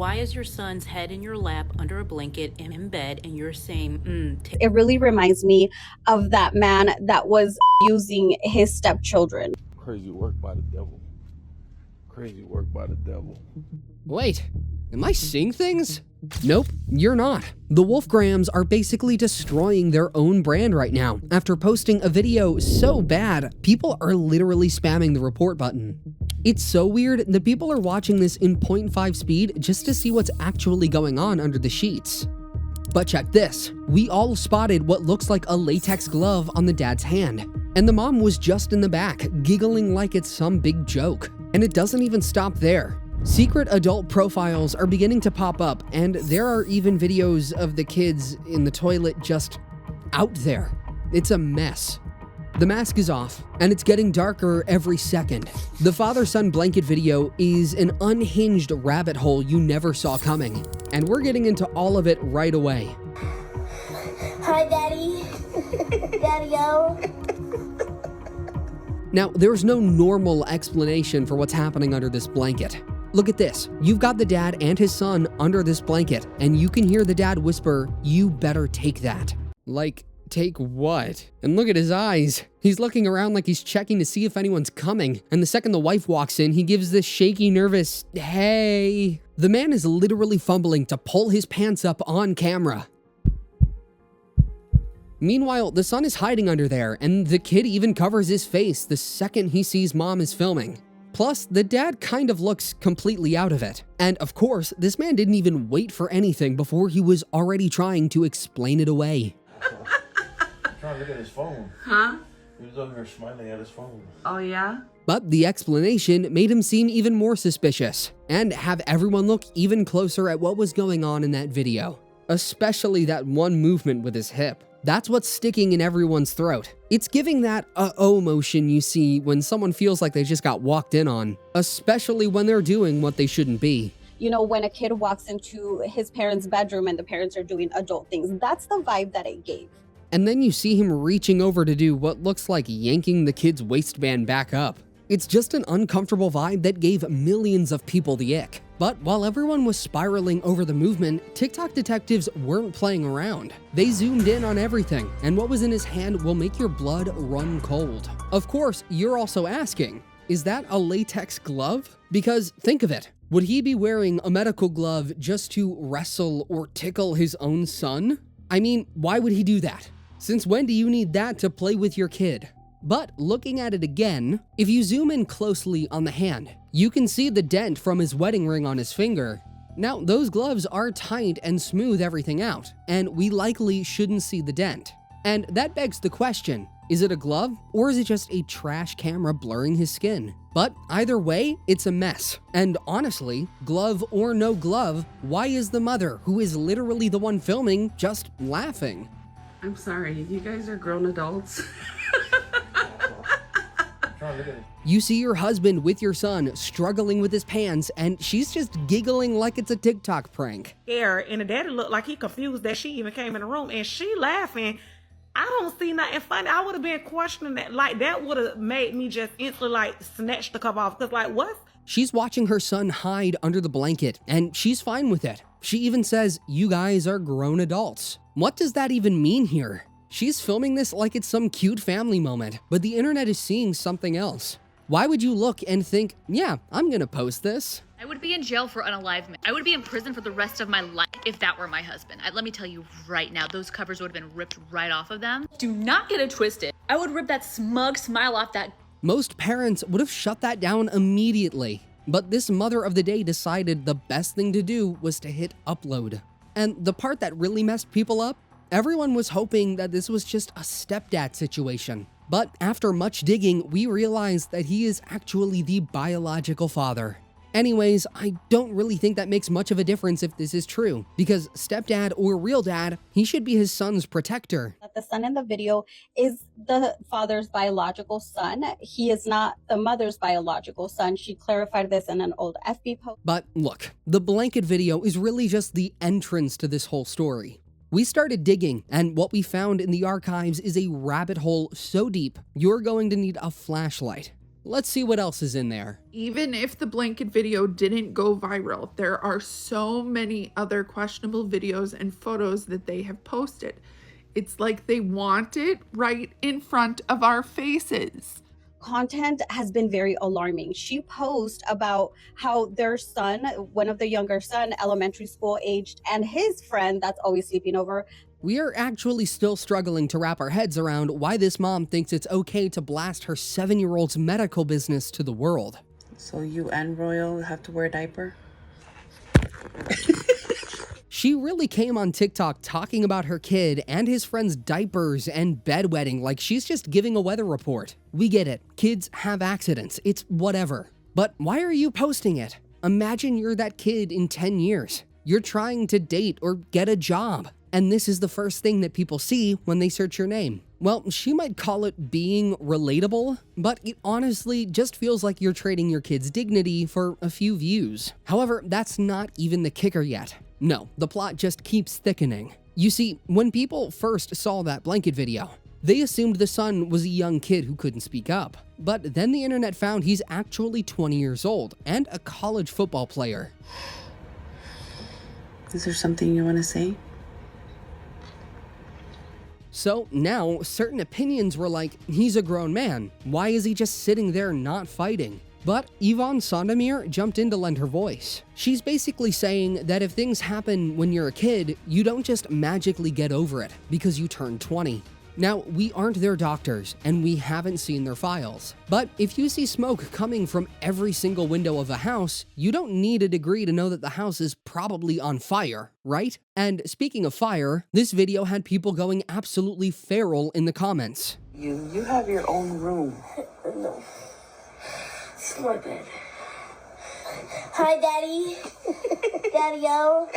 Why is your son's head in your lap under a blanket and in bed and you're saying, It really reminds me of that man that was using his stepchildren. Crazy work by the devil. Crazy work by the devil. Wait, am I seeing things? Nope, you're not. The Wolfgrams are basically destroying their own brand right now. After posting a video so bad, people are literally spamming the report button. It's so weird that people are watching this in 0.5 speed just to see what's actually going on under the sheets. But check this, we all spotted what looks like a latex glove on the dad's hand. And the mom was just in the back, giggling like it's some big joke. And it doesn't even stop there. Secret adult profiles are beginning to pop up, and there are even videos of the kids in the toilet just out there. It's a mess. The mask is off, and it's getting darker every second. The father-son blanket video is an unhinged rabbit hole you never saw coming, and we're getting into all of it right away. Hi, Daddy. Daddy-o. Now, there's no normal explanation for what's happening under this blanket. Look at this. You've got the dad and his son under this blanket, and you can hear the dad whisper, "You better take that." Like, take what? And look at his eyes. He's looking around like he's checking to see if anyone's coming. And the second the wife walks in, he gives this shaky, nervous, "Hey." The man is literally fumbling to pull his pants up on camera. Meanwhile, the son is hiding under there, and the kid even covers his face the second he sees mom is filming. Plus, the dad kind of looks completely out of it. And of course, this man didn't even wait for anything before he was already trying to explain it away. I'm trying to look at his phone. Huh? He was over here smiling at his phone. Oh, yeah? But the explanation made him seem even more suspicious, and have everyone look even closer at what was going on in that video. Especially that one movement with his hip. That's what's sticking in everyone's throat. It's giving that uh-oh motion you see when someone feels like they just got walked in on, especially when they're doing what they shouldn't be. You know, when a kid walks into his parents' bedroom and the parents are doing adult things, that's the vibe that it gave. And then you see him reaching over to do what looks like yanking the kid's waistband back up. It's just an uncomfortable vibe that gave millions of people the ick. But while everyone was spiraling over the movement, TikTok detectives weren't playing around. They zoomed in on everything, and what was in his hand will make your blood run cold. Of course, you're also asking, is that a latex glove? Because think of it, would he be wearing a medical glove just to wrestle or tickle his own son? I mean, why would he do that? Since when do you need that to play with your kid? But looking at it again, if you zoom in closely on the hand, you can see the dent from his wedding ring on his finger. Now, those gloves are tight and smooth everything out, and we likely shouldn't see the dent. And that begs the question, is it a glove or is it just a trash camera blurring his skin? But either way, it's a mess. And honestly, glove or no glove, why is the mother, who is literally the one filming, just laughing? I'm sorry, you guys are grown adults. You see your husband with your son struggling with his pants, and she's just giggling like it's a TikTok prank. And the daddy looked like he confused that she even came in the room, and she laughing. I don't see nothing funny. I would have been questioning that. Like, that would have made me just instantly, like, snatch the cup off. Because, like, what? She's watching her son hide under the blanket, and she's fine with it. She even says, "You guys are grown adults." What does that even mean here? She's filming this like it's some cute family moment, but the internet is seeing something else. Why would you look and think, yeah, I'm gonna post this? I would be in jail for unalivement. I would be in prison for the rest of my life if that were my husband. Let me tell you right now, those covers would have been ripped right off of them. Do not get it twisted. I would rip that smug smile off that. Most parents would have shut that down immediately, but this mother of the day decided the best thing to do was to hit upload. And the part that really messed people up, everyone was hoping that this was just a stepdad situation. But after much digging, we realized that he is actually the biological father. Anyways, I don't really think that makes much of a difference if this is true, because stepdad or real dad, he should be his son's protector. The son in the video is the father's biological son. He is not the mother's biological son. She clarified this in an old FB post. But look, the blanket video is really just the entrance to this whole story. We started digging, and what we found in the archives is a rabbit hole so deep, you're going to need a flashlight. Let's see what else is in there. Even if the blanket video didn't go viral, there are so many other questionable videos and photos that they have posted. It's like they want it right in front of our faces. Content has been very alarming. She posts about how their son, one of the younger son, elementary school aged, and his friend that's always sleeping over. We are actually still struggling to wrap our heads around why this mom thinks it's okay to blast her 7-year-old's medical business to the world. So you and Royal have to wear a diaper? She really came on TikTok talking about her kid and his friend's diapers and bedwetting like she's just giving a weather report. We get it. Kids have accidents. It's whatever. But why are you posting it? Imagine you're that kid in 10 years. You're trying to date or get a job. And this is the first thing that people see when they search your name. Well, she might call it being relatable, but it honestly just feels like you're trading your kid's dignity for a few views. However, that's not even the kicker yet. No, the plot just keeps thickening. You see, when people first saw that blanket video, they assumed the son was a young kid who couldn't speak up. But then the internet found he's actually 20 years old and a college football player. Is there something you want to say? So now, certain opinions were like, he's a grown man. Why is he just sitting there not fighting? But Yvonne Sandomir jumped in to lend her voice. She's basically saying that if things happen when you're a kid, you don't just magically get over it because you turn 20. Now, we aren't their doctors, and we haven't seen their files. But if you see smoke coming from every single window of a house, you don't need a degree to know that the house is probably on fire, right? And speaking of fire, this video had people going absolutely feral in the comments. You have your own room. No. It's my bed. Hi, Daddy. Daddy-o.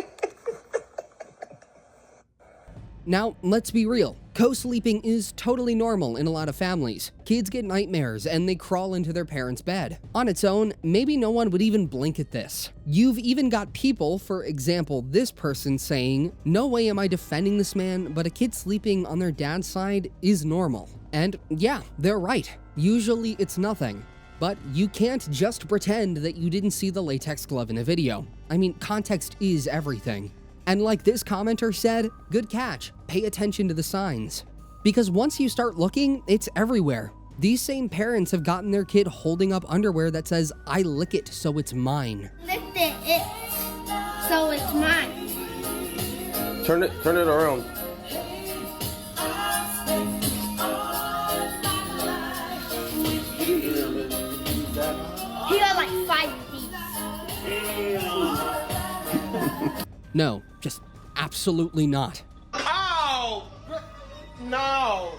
Now, let's be real. Co-sleeping is totally normal in a lot of families. Kids get nightmares and they crawl into their parents' bed. On its own, maybe no one would even blink at this. You've even got people, for example, this person saying, "No way am I defending this man, but a kid sleeping on their dad's side is normal." And yeah, they're right. Usually it's nothing. But you can't just pretend that you didn't see the latex glove in the video. I mean, context is everything. And like this commenter said, good catch, pay attention to the signs. Because once you start looking, it's everywhere. These same parents have gotten their kid holding up underwear that says, "I lick it so it's mine." Lift it, so it's mine. Turn it around. He got like 5 feet. No, just absolutely not. Ow! No!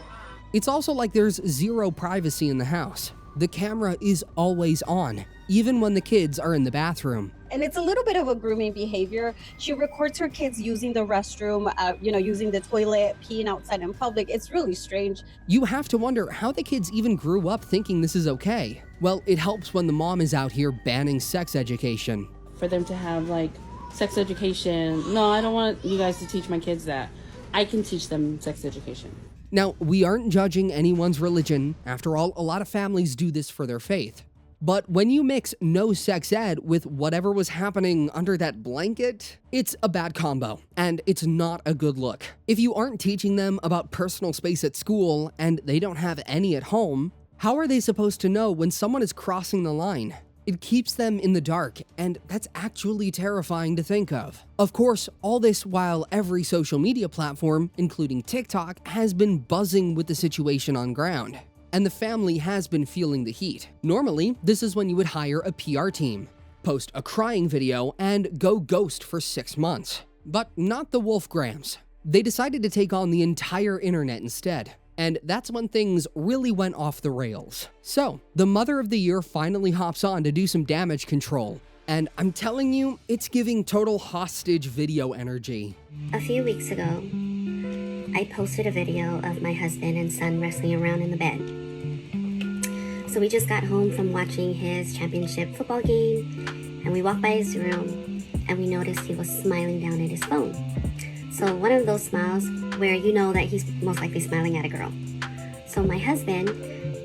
It's also like there's zero privacy in the house. The camera is always on, even when the kids are in the bathroom. And it's a little bit of a grooming behavior. She records her kids using the restroom, using the toilet, peeing outside in public. It's really strange. You have to wonder how the kids even grew up thinking this is okay. Well, it helps when the mom is out here banning sex education. For them to have like sex education. No, I don't want you guys to teach my kids that. I can teach them sex education. Now, we aren't judging anyone's religion. After all, a lot of families do this for their faith. But when you mix no sex ed with whatever was happening under that blanket, it's a bad combo, and it's not a good look. If you aren't teaching them about personal space at school and they don't have any at home, how are they supposed to know when someone is crossing the line? It keeps them in the dark, and that's actually terrifying to think of. Of course, all this while every social media platform, including TikTok, has been buzzing with the situation on ground. And the family has been feeling the heat. Normally, this is when you would hire a PR team, post a crying video, and go ghost for 6 months. But not the Wolfgrams. They decided to take on the entire internet instead. And that's when things really went off the rails. So, the Mother of the Year finally hops on to do some damage control. And I'm telling you, it's giving total hostage video energy. A few weeks ago, I posted a video of my husband and son wrestling around in the bed. So we just got home from watching his championship football game, and we walked by his room, and we noticed he was smiling down at his phone. So one of those smiles where you know that he's most likely smiling at a girl. So my husband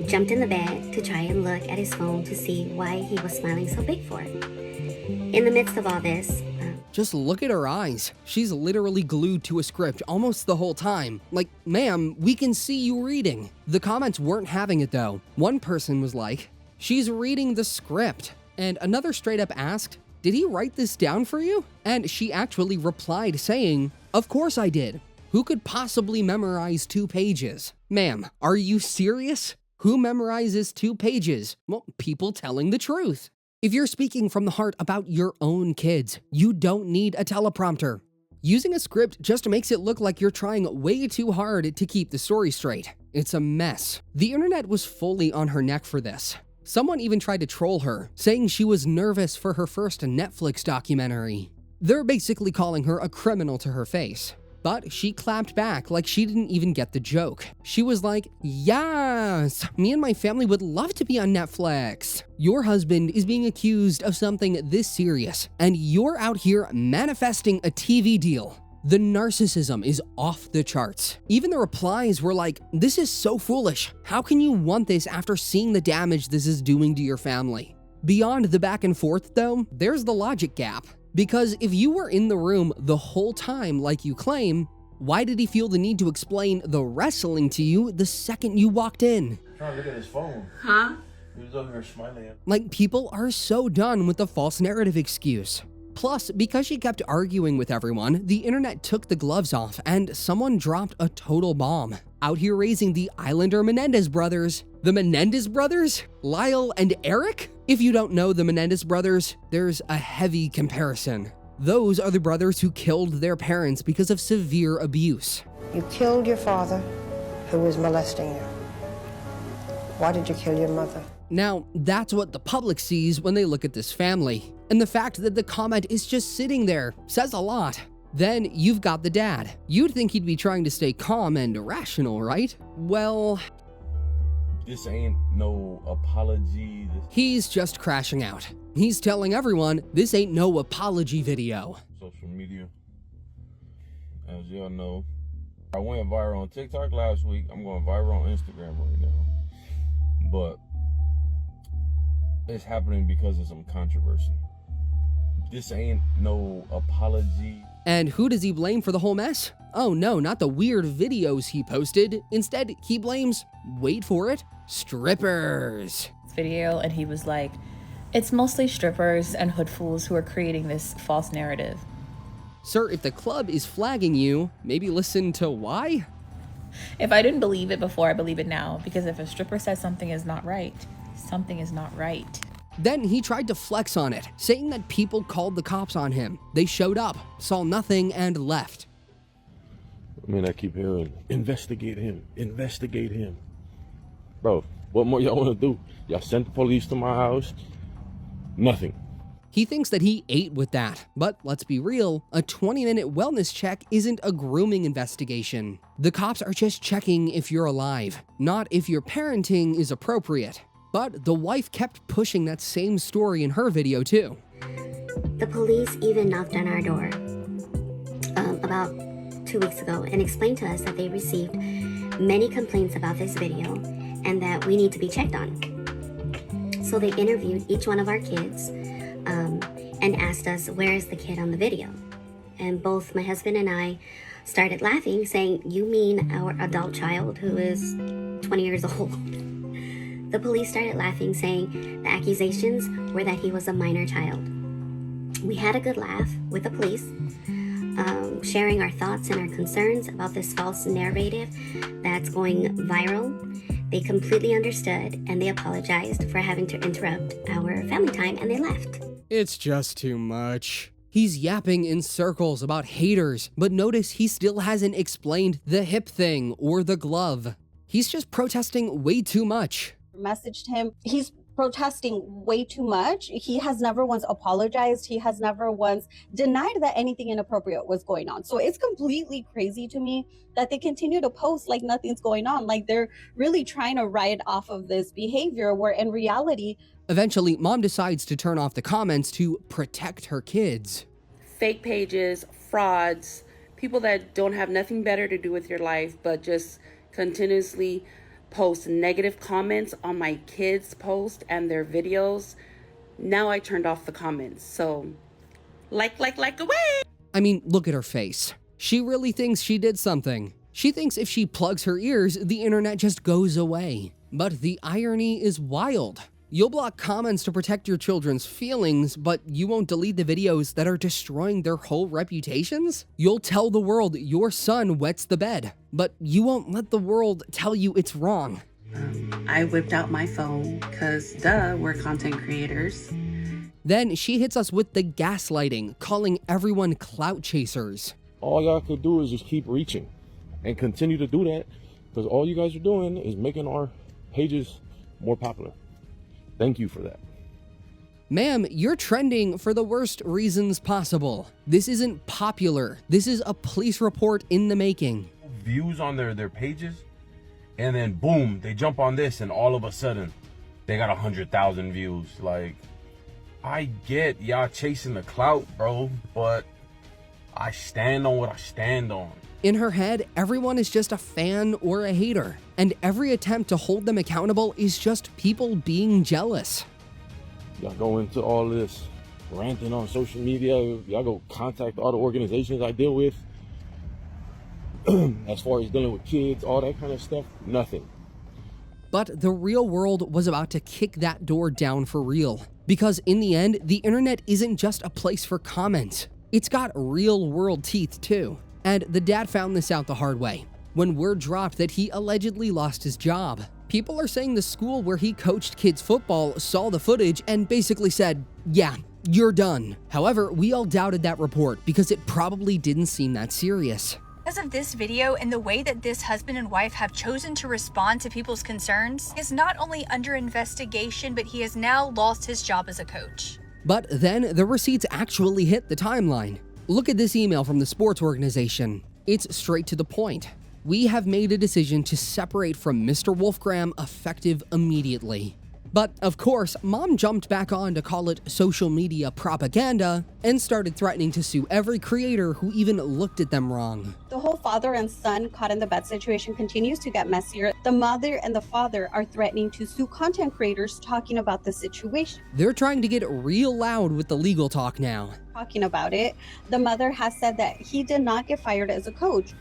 jumped in the bed to try and look at his phone to see why he was smiling so big for. In the midst of all this, Just look at her eyes. She's literally glued to a script almost the whole time. Like, ma'am, we can see you reading. The comments weren't having it though. One person was like, she's reading the script. And another straight up asked, did he write this down for you? And she actually replied saying, of course I did. Who could possibly memorize 2 pages? Ma'am, are you serious? Who memorizes 2 pages? Well, people telling the truth. If you're speaking from the heart about your own kids, you don't need a teleprompter. Using a script just makes it look like you're trying way too hard to keep the story straight. It's a mess. The internet was fully on her neck for this. Someone even tried to troll her, saying she was nervous for her first Netflix documentary. They're basically calling her a criminal to her face. But she clapped back like she didn't even get the joke. She was like, yes, me and my family would love to be on Netflix. Your husband is being accused of something this serious, and you're out here manifesting a TV deal. The narcissism is off the charts. Even the replies were like, this is so foolish. How can you want this after seeing the damage this is doing to your family? Beyond the back and forth though, there's the logic gap. Because if you were in the room the whole time like you claim, why did he feel the need to explain the wrestling to you the second you walked in? Trying to look at his phone. Huh? He was over here smiling. Like, people are so done with the false narrative excuse. Plus, because she kept arguing with everyone, the internet took the gloves off and someone dropped a total bomb. Out here raising the Islander Menendez brothers. The Menendez brothers? Lyle and Eric? If you don't know the Menendez brothers, there's a heavy comparison. Those are the brothers who killed their parents because of severe abuse. You killed your father, who was molesting you. Why did you kill your mother? Now, that's what the public sees when they look at this family. And the fact that the comment is just sitting there says a lot. Then you've got the dad. You'd think he'd be trying to stay calm and rational, right? Well, This ain't no apology. he's just crashing out. He's telling everyone this ain't no apology video. Social media, as y'all know, I went viral on TikTok last week. I'm going viral on Instagram right now. But it's happening because of some controversy. This ain't no apology. And who does he blame for the whole mess? Oh no, not the weird videos he posted. Instead, he blames, wait for it, strippers. Video, and he was like, it's mostly strippers and hood fools who are creating this false narrative. Sir, if the club is flagging you, maybe listen to why? If I didn't believe it before, I believe it now, because if a stripper says something is not right, something is not right. Then he tried to flex on it, saying that people called the cops on him. They showed up, saw nothing, and left. I mean, I keep hearing, investigate him, investigate him. Bro, what more y'all want to do? Y'all sent the police to my house? Nothing. He thinks that he ate with that, but let's be real, a 20-minute wellness check isn't a grooming investigation. The cops are just checking if you're alive, not if your parenting is appropriate. But the wife kept pushing that same story in her video too. the police even knocked on our door about 2 weeks ago and explained to us that they received many complaints about this video and that we need to be checked on. So they interviewed each one of our kids and asked us, where is the kid on the video? And both my husband and I started laughing, saying, you mean our adult child who is 20 years old? The police started laughing, saying the accusations were that he was a minor child. We had a good laugh with the police, sharing our thoughts and our concerns about this false narrative that's going viral. They completely understood and they apologized for having to interrupt our family time, and they left. It's just too much. He's yapping in circles about haters, but notice he still hasn't explained the hip thing or the glove. He's just protesting way too much. Messaged him. He's protesting way too much. He has never once apologized. He has never once denied that anything inappropriate was going on. So it's completely crazy to me that they continue to post like nothing's going on. Like they're really trying to ride off of this behavior where in reality... Eventually, mom decides to turn off the comments to protect her kids. Fake pages, frauds, people that don't have nothing better to do with your life but just continuously post negative comments on my kids' posts and their videos, now I turned off the comments. So, like away. I mean, look at her face. She really thinks she did something. She thinks if she plugs her ears, the internet just goes away. But the irony is wild. You'll block comments to protect your children's feelings, but you won't delete the videos that are destroying their whole reputations? You'll tell the world your son wets the bed, but you won't let the world tell you it's wrong. I whipped out my phone because, duh, we're content creators. Then she hits us with the gaslighting, calling everyone clout chasers. All y'all could do is just keep reaching and continue to do that, because all you guys are doing is making our pages more popular. Thank you for that. Ma'am, you're trending for the worst reasons possible. This isn't popular. This is a police report in the making. Views on their pages, and then boom, they jump on this, and all of a sudden, they got 100,000 views. Like, I get y'all chasing the clout, bro, but I stand on what I stand on. In her head, everyone is just a fan or a hater, and every attempt to hold them accountable is just people being jealous. Y'all go into all this ranting on social media, y'all go contact all the organizations I deal with, as far as dealing with kids, all that kind of stuff, nothing. But the real world was about to kick that door down for real, because in the end, the internet isn't just a place for comments. It's got real world teeth too. And the dad found this out the hard way, when word dropped that he allegedly lost his job. People are saying the school where he coached kids football saw the footage and basically said, yeah, you're done. However, we all doubted that report because it probably didn't seem that serious. Because of this video and the way that this husband and wife have chosen to respond to people's concerns, he is not only under investigation, but he has now lost his job as a coach. But then the receipts actually hit the timeline. Look at this email from the sports organization. It's straight to the point. We have made a decision to separate from Mr. Wolfgram effective immediately. But of course, mom jumped back on to call it social media propaganda and started threatening to sue every creator who even looked at them wrong. The whole father and son caught in the bed situation continues to get messier. The mother and the father are threatening to sue content creators talking about the situation. They're trying to get real loud with the legal talk now. Talking about it, the mother has said that he did not get fired as a coach.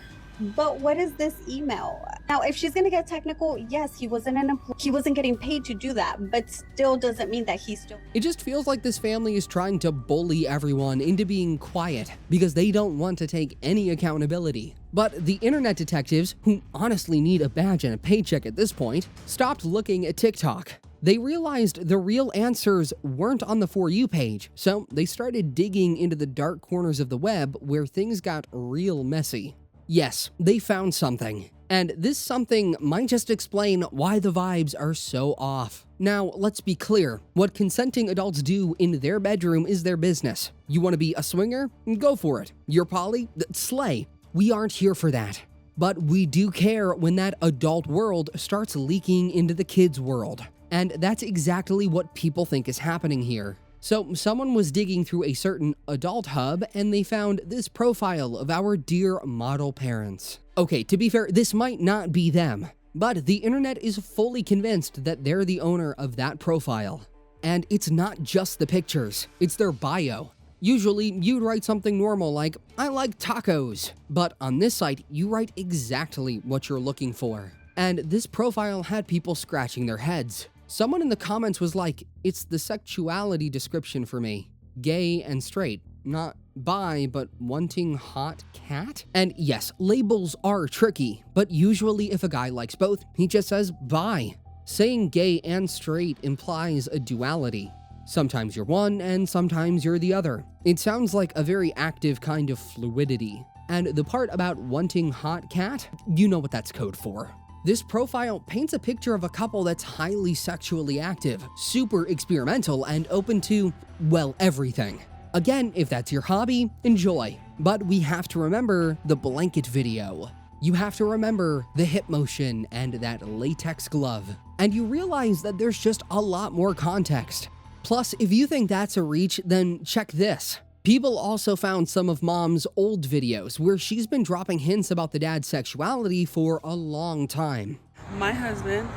But what is this email? Now, if she's going to get technical, yes, he wasn't getting paid to do that, but still doesn't mean that he's still. It just feels like this family is trying to bully everyone into being quiet because they don't want to take any accountability. But the internet detectives, who honestly need a badge and a paycheck at this point, stopped looking at TikTok. They realized the real answers weren't on the For You page, so they started digging into the dark corners of the web where things got real messy. Yes, they found something. And this something might just explain why the vibes are so off. Now, let's be clear. What consenting adults do in their bedroom is their business. You want to be a swinger? Go for it. You're poly? Slay. We aren't here for that. But we do care when that adult world starts leaking into the kids' world. And that's exactly what people think is happening here. So someone was digging through a certain adult hub and they found this profile of our dear model parents. Okay, to be fair, this might not be them, but the internet is fully convinced that they're the owner of that profile. And it's not just the pictures, it's their bio. Usually, you'd write something normal like, I like tacos. But on this site, you write exactly what you're looking for. And this profile had people scratching their heads. Someone in the comments was like, it's the sexuality description for me. Gay and straight. Not bi, but wanting hot cat? And yes, labels are tricky, but usually if a guy likes both, he just says bi. Saying gay and straight implies a duality. Sometimes you're one and sometimes you're the other. It sounds like a very active kind of fluidity. And the part about wanting hot cat, you know what that's code for. This profile paints a picture of a couple that's highly sexually active, super experimental, and open to, well, everything. Again, if that's your hobby, enjoy. But we have to remember the blanket video. You have to remember the hip motion and that latex glove. And you realize that there's just a lot more context. Plus, if you think that's a reach, then check this. People also found some of mom's old videos where she's been dropping hints about the dad's sexuality for a long time. My husband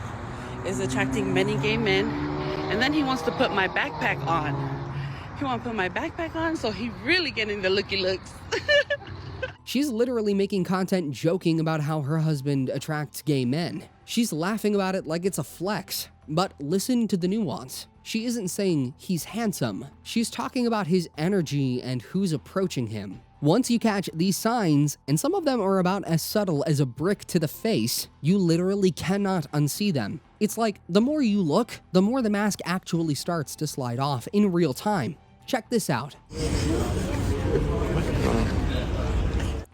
is attracting many gay men, and then he wants to put my backpack on. He wants to put my backpack on, so he really getting the looky looks. She's literally making content joking about how her husband attracts gay men. She's laughing about it like it's a flex. But listen to the nuance. She isn't saying he's handsome. She's talking about his energy and who's approaching him. Once you catch these signs, and some of them are about as subtle as a brick to the face, you literally cannot unsee them. It's like the more you look, the more the mask actually starts to slide off in real time. Check this out.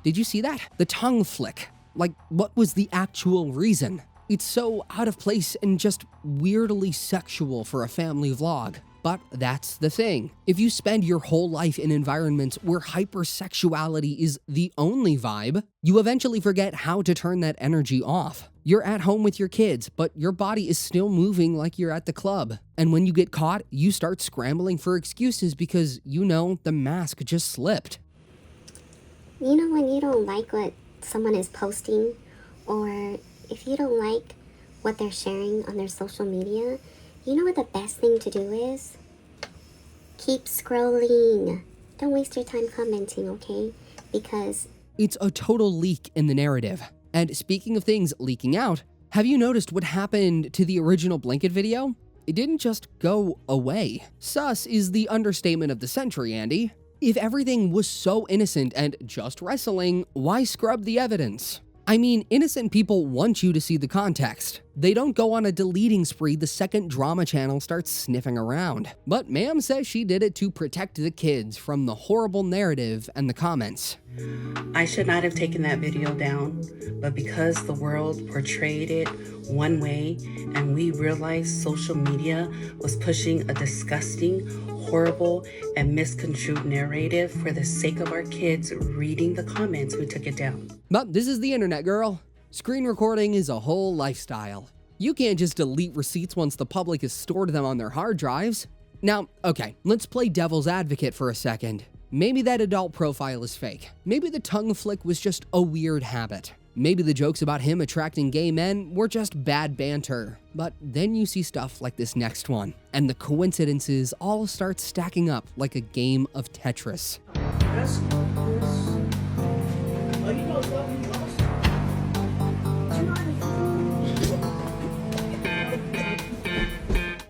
Did you see that? The tongue flick. Like, what was the actual reason? It's so out of place and just weirdly sexual for a family vlog. But that's the thing. If you spend your whole life in environments where hypersexuality is the only vibe, you eventually forget how to turn that energy off. You're at home with your kids, but your body is still moving like you're at the club. And when you get caught, you start scrambling for excuses because you know the mask just slipped. You know when you don't like what someone is posting, or if you don't like what they're sharing on their social media, you know what the best thing to do is? Keep scrolling. Don't waste your time commenting, okay? Because it's a total leak in the narrative. And speaking of things leaking out, have you noticed what happened to the original Blanket video? It didn't just go away. Sus is the understatement of the century, Andy. If everything was so innocent and just wrestling, why scrub the evidence? I mean, innocent people want you to see the context. They don't go on a deleting spree the second drama channel starts sniffing around. But ma'am says she did it to protect the kids from the horrible narrative and the comments. I should not have taken that video down, but because the world portrayed it one way and we realized social media was pushing a disgusting, horrible, and misconstrued narrative for the sake of our kids reading the comments, we took it down. But this is the internet, girl. Screen recording is a whole lifestyle. You can't just delete receipts once the public has stored them on their hard drives. Now, okay, let's play devil's advocate for a second. Maybe that adult profile is fake. Maybe the tongue flick was just a weird habit. Maybe the jokes about him attracting gay men were just bad banter. But then you see stuff like this next one, and the coincidences all start stacking up like a game of Tetris.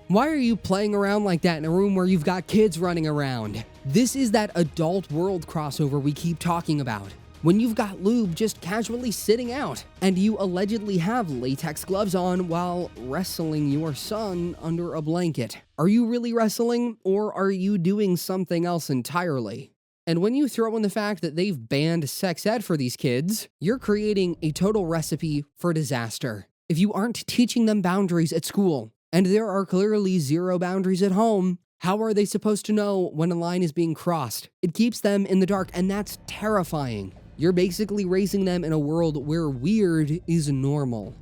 Why are you playing around like that in a room where you've got kids running around? This is that adult world crossover we keep talking about. When you've got lube just casually sitting out, and you allegedly have latex gloves on while wrestling your son under a blanket. Are you really wrestling, or are you doing something else entirely? And when you throw in the fact that they've banned sex ed for these kids, you're creating a total recipe for disaster. If you aren't teaching them boundaries at school, and there are clearly zero boundaries at home, how are they supposed to know when a line is being crossed? It keeps them in the dark, and that's terrifying. You're basically raising them in a world where weird is normal.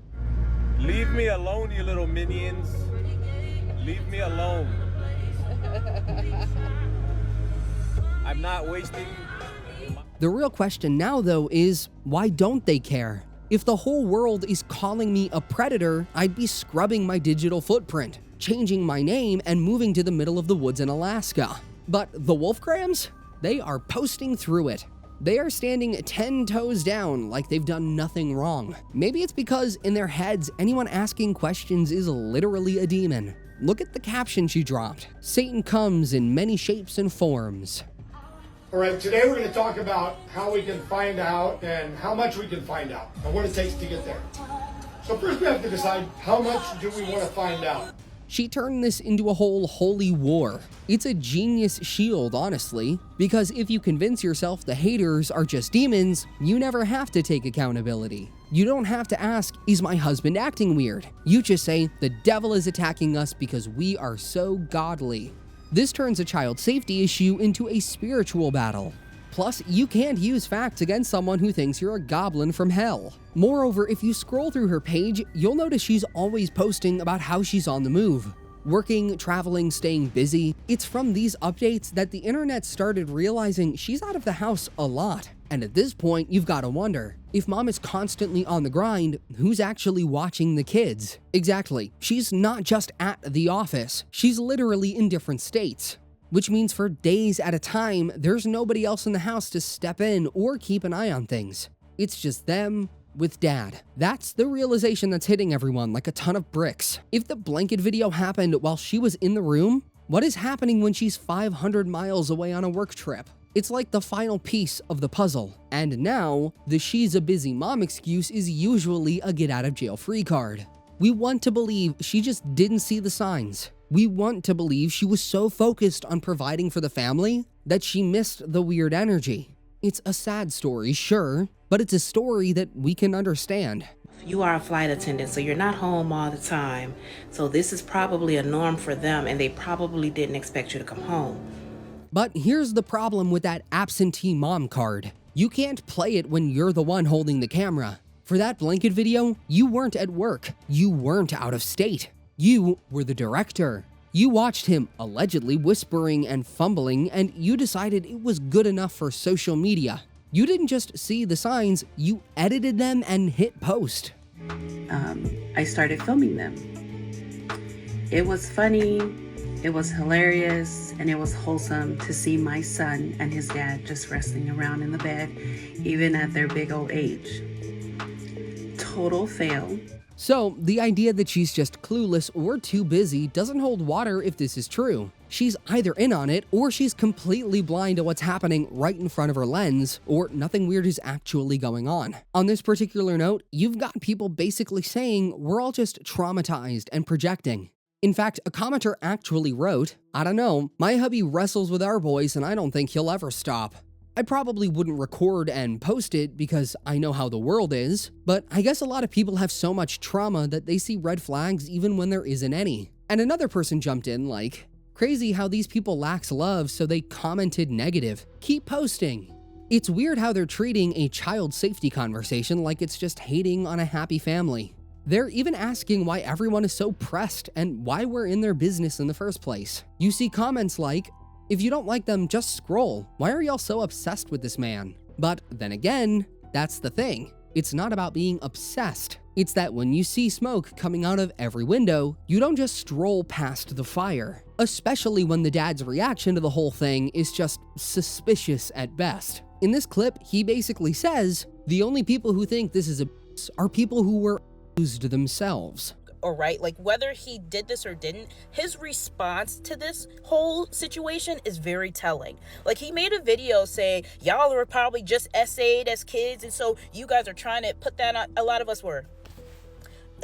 Leave me alone, you little minions. Leave me alone. I'm not wasting. The real question now, though, is why don't they care? If the whole world is calling me a predator, I'd be scrubbing my digital footprint, changing my name, and moving to the middle of the woods in Alaska. But the Wolfgrams? They are posting through it. They are standing 10 toes down like they've done nothing wrong. Maybe it's because in their heads, anyone asking questions is literally a demon. Look at the caption she dropped. Satan comes in many shapes and forms. All right, today we're going to talk about how we can find out and how much we can find out and what it takes to get there. So first we have to decide how much do we want to find out. She turned this into a whole holy war. It's a genius shield, honestly, because if you convince yourself the haters are just demons, you never have to take accountability. You don't have to ask, is my husband acting weird? You just say, the devil is attacking us because we are so godly. This turns a child safety issue into a spiritual battle. Plus, you can't use facts against someone who thinks you're a goblin from hell. Moreover, if you scroll through her page, you'll notice she's always posting about how she's on the move. Working, traveling, staying busy. It's from these updates that the internet started realizing she's out of the house a lot. And at this point, you've got to wonder, If mom is constantly on the grind, who's actually watching the kids? Exactly. She's not just at the office, she's literally in different states. Which means for days at a time, there's nobody else in the house to step in or keep an eye on things. It's just them with dad. That's the realization that's hitting everyone like a ton of bricks. If the blanket video happened while she was in the room, what is happening when she's 500 miles away on a work trip? It's like the final piece of the puzzle. And now, the she's a busy mom excuse is usually a get out of jail free card. We want to believe she just didn't see the signs. We want to believe she was so focused on providing for the family that she missed the weird energy. It's a sad story, sure, but it's a story that we can understand. You are a flight attendant, so you're not home all the time. So this is probably a norm for them, and they probably didn't expect you to come home. But here's the problem with that absentee mom card. You can't play it when you're the one holding the camera. For that blanket video, you weren't at work. You weren't out of state. You were the director. You watched him allegedly whispering and fumbling, and you decided it was good enough for social media. You didn't just see the signs, you edited them and hit post. I started filming them. It was funny, it was hilarious, and it was wholesome to see my son and his dad just wrestling around in the bed, even at their big old age. Total fail. So, the idea that she's just clueless or too busy doesn't hold water if this is true. She's either in on it, or she's completely blind to what's happening right in front of her lens, or nothing weird is actually going on. On this particular note, you've got people basically saying we're all just traumatized and projecting. In fact, a commenter actually wrote, "I don't know, my hubby wrestles with our boys and I don't think he'll ever stop. I probably wouldn't record and post it because I know how the world is, but I guess a lot of people have so much trauma that they see red flags even when there isn't any." And another person jumped in like, "Crazy how these people lacks love, so they commented negative. Keep posting." It's weird how they're treating a child safety conversation like it's just hating on a happy family. They're even asking why everyone is so pressed and why we're in their business in the first place. You see comments like, "If you don't like them, just scroll. Why are y'all so obsessed with this man?" But then again, that's the thing. It's not about being obsessed. It's that when you see smoke coming out of every window, you don't just stroll past the fire. Especially when the dad's reaction to the whole thing is just suspicious at best. In this clip, he basically says, the only people who think this is are people who were abused themselves. Or right, like whether he did this or didn't, his response to this whole situation is very telling. Like he made a video saying, y'all were probably just essayed as kids, and so you guys are trying to put that on. A lot of us were.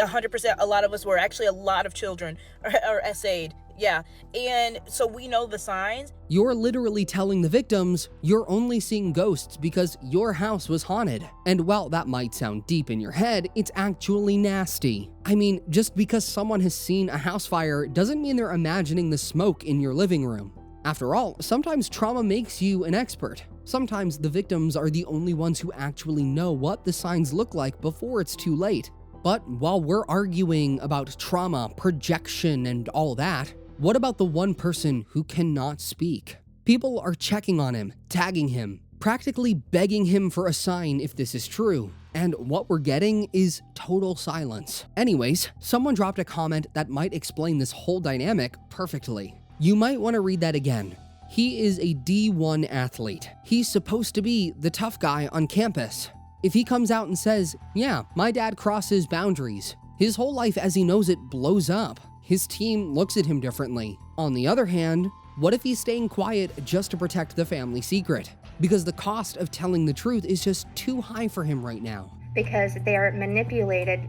100%, a lot of us were. Actually, a lot of children are essayed. Yeah, and so we know the signs. You're literally telling the victims you're only seeing ghosts because your house was haunted. And while that might sound deep in your head, it's actually nasty. I mean, just because someone has seen a house fire doesn't mean they're imagining the smoke in your living room. After all, sometimes trauma makes you an expert. Sometimes the victims are the only ones who actually know what the signs look like before it's too late. But while we're arguing about trauma, projection, and all that, what about the one person who cannot speak? People are checking on him, tagging him, practically begging him for a sign if this is true. And what we're getting is total silence. Anyways, someone dropped a comment that might explain this whole dynamic perfectly. You might want to read that again. He is a D1 athlete. He's supposed to be the tough guy on campus. If he comes out and says, yeah, my dad crosses boundaries, his whole life as he knows it blows up. His team looks at him differently. On the other hand, what if he's staying quiet just to protect the family secret? Because the cost of telling the truth is just too high for him right now. Because they are manipulated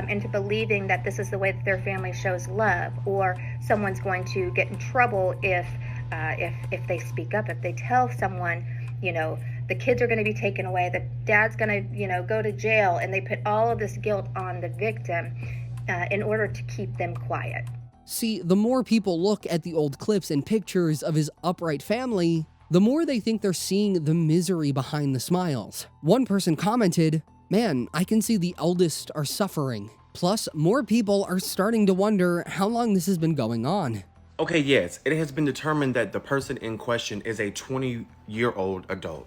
into believing that this is the way that their family shows love, or someone's going to get in trouble if they speak up, if they tell someone, you know, the kids are going to be taken away, the dad's going to, you know, go to jail, and they put all of this guilt on the victim in order to keep them quiet. See, the more people look at the old clips and pictures of his upright family, the more they think they're seeing the misery behind the smiles. One person commented, "Man, I can see the eldest are suffering." Plus, more people are starting to wonder how long this has been going on. Okay, yes, it has been determined that the person in question is a 20-year-old adult.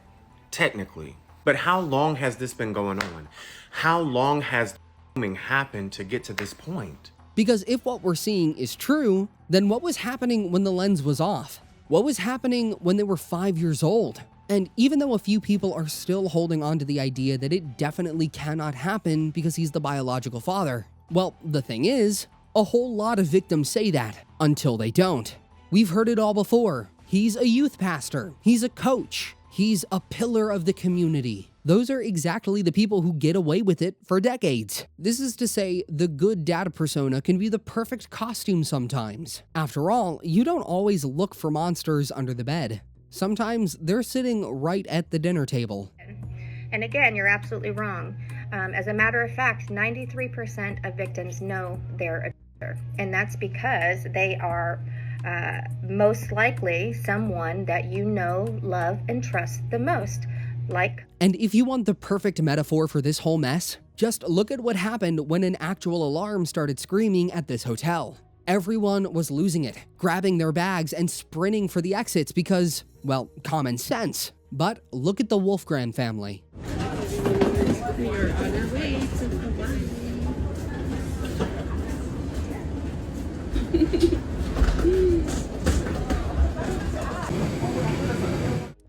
Technically. But how long has this been going on? How long has grooming happened to get to this point? Because if what we're seeing is true, then what was happening when the lens was off? What was happening when they were 5 years old? And even though a few people are still holding on to the idea that it definitely cannot happen because he's the biological father, well, the thing is, a whole lot of victims say that until they don't. We've heard it all before. He's a youth pastor. He's a coach. He's a pillar of the community. Those are exactly the people who get away with it for decades. This is to say, the good dad persona can be the perfect costume sometimes. After all, you don't always look for monsters under the bed. Sometimes they're sitting right at the dinner table. And again, you're absolutely wrong. As a matter of fact, 93% of victims know their abuser. And that's because they are most likely someone that you know, love, and trust the most. And if you want the perfect metaphor for this whole mess, just look at what happened when an actual alarm started screaming at this hotel. Everyone was losing it, grabbing their bags and sprinting for the exits because, well, common sense. But look at the Wolfgram family. We are on our way to Hawaii.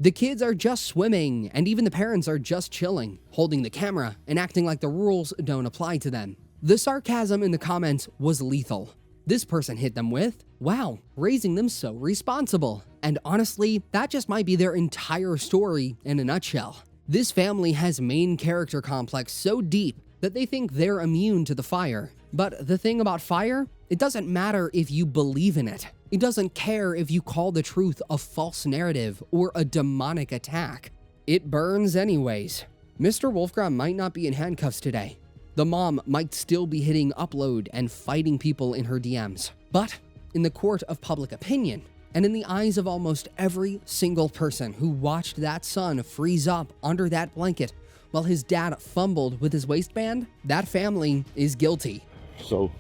The kids are just swimming, and even the parents are just chilling, holding the camera and acting like the rules don't apply to them. The sarcasm in the comments was lethal. This person hit them with, wow, raising them so responsible. And honestly, that just might be their entire story in a nutshell. This family has main character complex so deep that they think they're immune to the fire. But the thing about fire, it doesn't matter if you believe in it. It doesn't care if you call the truth a false narrative or a demonic attack. It burns anyways. Mr. Wolfgram might not be in handcuffs today. The mom might still be hitting upload and fighting people in her DMs. But in the court of public opinion, and in the eyes of almost every single person who watched that son freeze up under that blanket while his dad fumbled with his waistband, that family is guilty. So,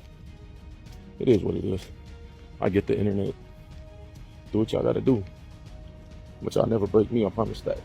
it is what it is. I get the internet. Do what y'all gotta do. But y'all never break me, I promise that.